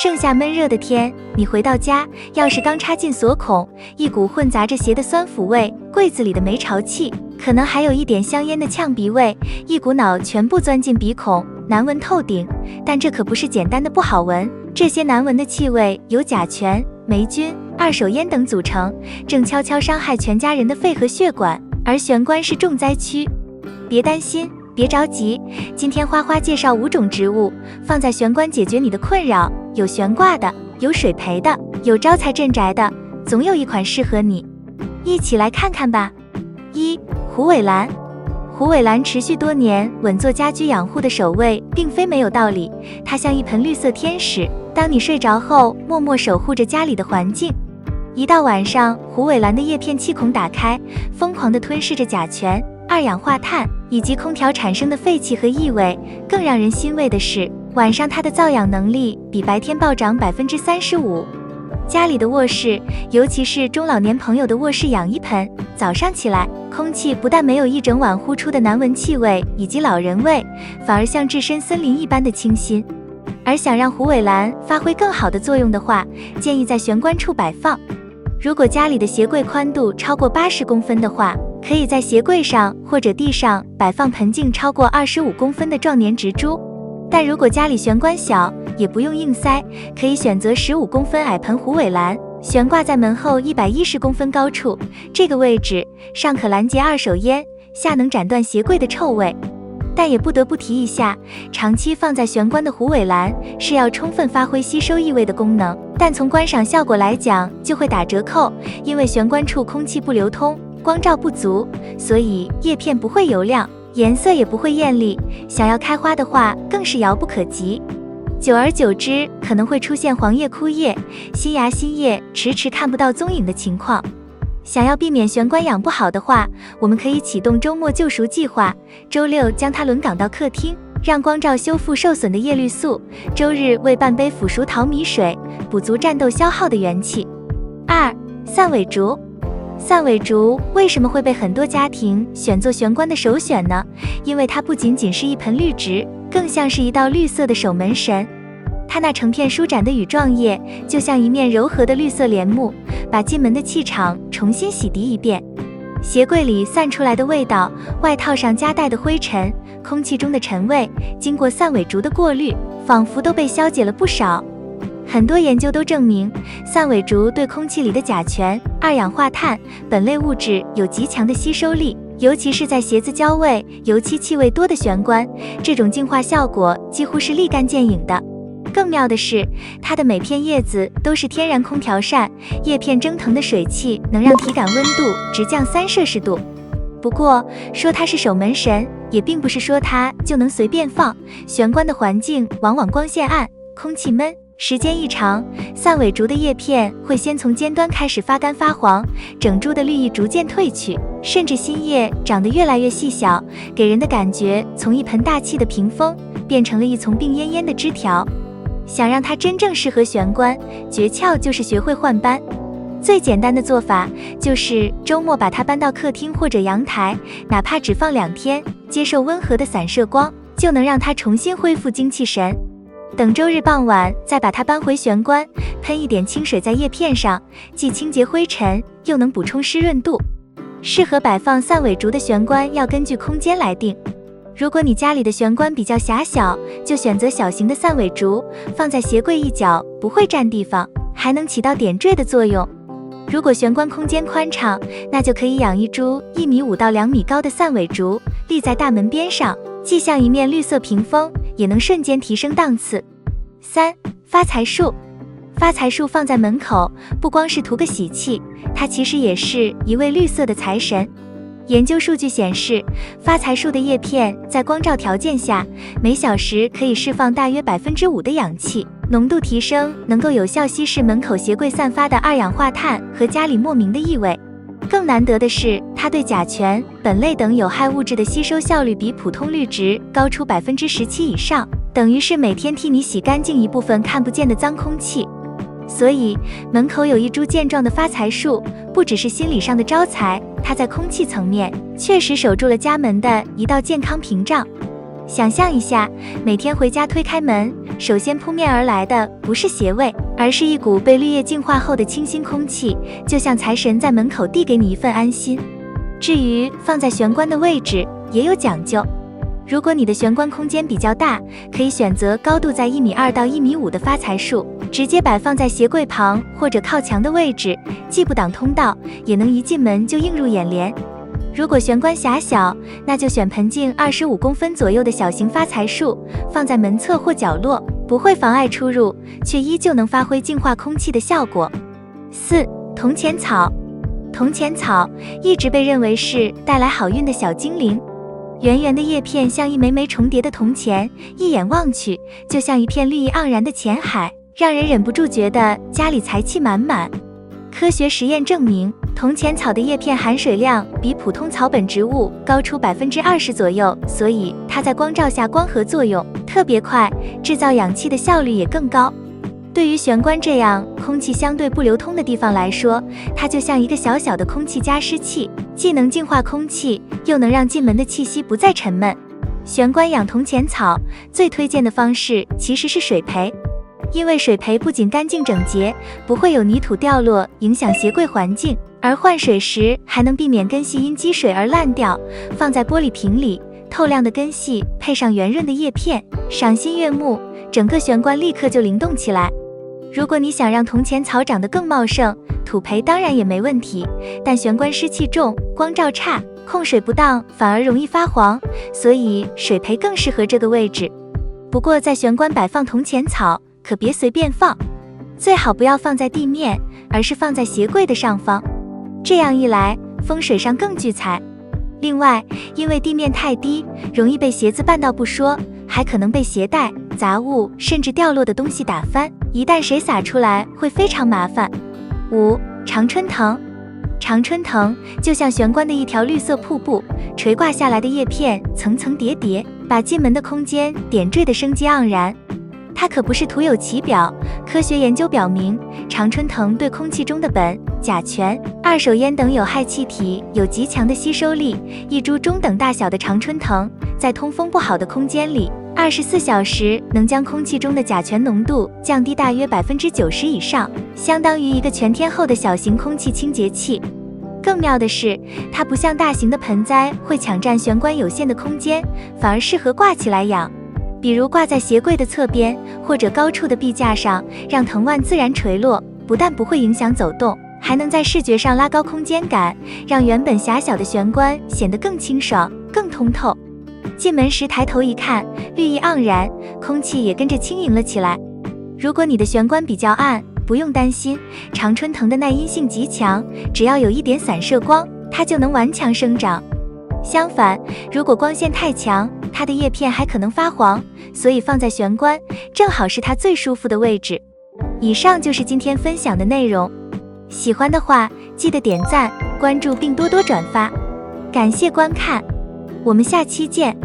盛夏闷热的天，你回到家，钥匙刚插进锁孔，一股混杂着鞋的酸腐味，柜子里的霉潮气，可能还有一点香烟的呛鼻味，一股脑全部钻进鼻孔，难闻透顶。但这可不是简单的不好闻，这些难闻的气味由甲醛、霉菌、二手烟等组成，正悄悄伤害全家人的肺和血管，而玄关是重灾区。别担心，别着急，今天花花介绍5种植物，放在玄关解决你的困扰，有悬挂的，有水培的，有招财镇宅的，总有一款适合你。一起来看看吧。1. 虎尾兰。虎尾兰持续多年稳坐家居养护的首位，并非没有道理，它像一盆绿色天使，当你睡着后，默默守护着家里的环境。一到晚上，虎尾兰的叶片气孔打开，疯狂地吞噬着甲醛、二氧化碳以及空调产生的废气和异味。更让人欣慰的是，晚上它的造氧能力比白天暴涨35%。家里的卧室，尤其是中老年朋友的卧室养一盆，早上起来，空气不但没有一整晚呼出的难闻气味以及老人味，反而像置身森林一般的清新。而想让虎尾兰发挥更好的作用的话，建议在玄关处摆放。如果家里的鞋柜宽度超过80公分的话，可以在鞋柜上或者地上摆放盆径超过25公分的壮年植株。但如果家里玄关小，也不用硬塞，可以选择15公分矮盆虎尾兰，悬挂在门后110公分高处，这个位置上可拦截二手烟，下能斩断鞋柜的臭味。但也不得不提一下，长期放在玄关的虎尾兰是要充分发挥吸收异味的功能，但从观赏效果来讲就会打折扣，因为玄关处空气不流通，光照不足，所以叶片不会油亮，颜色也不会艳丽，想要开花的话更是遥不可及。久而久之，可能会出现黄叶枯叶、新芽新叶迟迟看不到踪影的情况。想要避免玄关养不好的话，我们可以启动周末救赎计划，周六将它轮岗到客厅，让光照修复受损的叶绿素，周日喂半杯腐熟淘米水，补足战斗消耗的元气。2. 散尾竹。散尾竹为什么会被很多家庭选作玄关的首选呢？因为它不仅仅是一盆绿植，更像是一道绿色的守门神。它那成片舒展的羽状叶，就像一面柔和的绿色帘幕，把进门的气场重新洗涤一遍。鞋柜里散出来的味道，外套上夹带的灰尘，空气中的尘味，经过散尾竹的过滤，仿佛都被消解了不少。很多研究都证明，散尾竹对空气里的甲醛、二氧化碳、苯类物质有极强的吸收力，尤其是在鞋子胶味、油漆气味多的玄关，这种净化效果几乎是立竿见影的。更妙的是，它的每片叶子都是天然空调扇，叶片蒸腾的水汽能让体感温度直降3摄氏度。不过，说它是守门神，也并不是说它就能随便放。玄关的环境往往光线暗，空气闷，时间一长，散尾竹的叶片会先从尖端开始发干发黄，整株的绿意逐渐褪去，甚至新叶长得越来越细小，给人的感觉从一盆大气的屏风变成了一丛病恹恹的枝条。想让它真正适合玄关，诀窍就是学会换班。最简单的做法就是周末把它搬到客厅或者阳台，哪怕只放2天，接受温和的散射光，就能让它重新恢复精气神。等周日傍晚再把它搬回玄关，喷一点清水在叶片上，既清洁灰尘，又能补充湿润度。适合摆放散尾竹的玄关要根据空间来定。如果你家里的玄关比较狭小，就选择小型的散尾竹，放在鞋柜一角，不会占地方，还能起到点缀的作用。如果玄关空间宽敞，那就可以养一株1.5米到2米高的散尾竹，立在大门边上，既像一面绿色屏风，也能瞬间提升档次。3. 发财树。发财树放在门口，不光是图个喜气，它其实也是一位绿色的财神。研究数据显示，发财树的叶片在光照条件下，每小时可以释放大约5%的氧气，浓度提升能够有效稀释门口鞋柜散发的二氧化碳和家里莫名的异味。更难得的是，它对甲醛、苯类等有害物质的吸收效率比普通绿植高出17%以上，等于是每天替你洗干净一部分看不见的脏空气。所以，门口有一株健壮的发财树，不只是心理上的招财，它在空气层面确实守住了家门的一道健康屏障。想象一下，每天回家推开门，首先扑面而来的不是邪味，而是一股被绿叶净化后的清新空气，就像财神在门口递给你一份安心。至于放在玄关的位置也有讲究，如果你的玄关空间比较大，可以选择高度在1.2米到1.5米的发财树，直接摆放在鞋柜旁或者靠墙的位置，既不挡通道，也能一进门就映入眼帘。如果玄关狭小，那就选盆径25公分左右的小型发财树，放在门侧或角落，不会妨碍出入，却依旧能发挥净化空气的效果。4. 铜钱草。铜钱草一直被认为是带来好运的小精灵，圆圆的叶片像一枚枚重叠的铜钱，一眼望去就像一片绿意盎然的钱海，让人忍不住觉得家里财气满满。科学实验证明，铜钱草的叶片含水量比普通草本植物高出20%左右，所以它在光照下光合作用特别快，制造氧气的效率也更高。对于玄关这样空气相对不流通的地方来说，它就像一个小小的空气加湿器，既能净化空气，又能让进门的气息不再沉闷。玄关养铜钱草最推荐的方式其实是水培，因为水培不仅干净整洁，不会有泥土掉落影响鞋柜环境，而换水时还能避免根系因积水而烂掉。放在玻璃瓶里，透亮的根系配上圆润的叶片，赏心悦目，整个玄关立刻就灵动起来。如果你想让铜钱草长得更茂盛，土培当然也没问题，但玄关湿气重，光照差，控水不当，反而容易发黄，所以水培更适合这个位置。不过在玄关摆放铜钱草可别随便放，最好不要放在地面，而是放在鞋柜的上方，这样一来风水上更聚财。另外，因为地面太低，容易被鞋子绊到不说，还可能被鞋带、杂物甚至掉落的东西打翻，一旦谁洒出来会非常麻烦。5. 常春藤。常春藤就像玄关的一条绿色瀑布，垂挂下来的叶片层层叠叠，把进门的空间点缀得生机盎然。它可不是徒有其表，科学研究表明，常春藤对空气中的苯、甲醛、二手烟等有害气体有极强的吸收力。一株中等大小的常春藤，在通风不好的空间里，24小时能将空气中的甲醛浓度降低大约90%以上，相当于一个全天候的小型空气清洁器。更妙的是，它不像大型的盆栽会抢占玄关有限的空间，反而适合挂起来养。比如挂在鞋柜的侧边或者高处的壁架上，让藤蔓自然垂落，不但不会影响走动，还能在视觉上拉高空间感，让原本狭小的玄关显得更清爽、更通透。进门时抬头一看，绿意盎然，空气也跟着轻盈了起来。如果你的玄关比较暗，不用担心，常春藤的耐阴性极强，只要有一点散射光，它就能顽强生长。相反，如果光线太强，它的叶片还可能发黄，所以放在玄关正好是它最舒服的位置。以上就是今天分享的内容，喜欢的话记得点赞、关注并多多转发。感谢观看，我们下期见。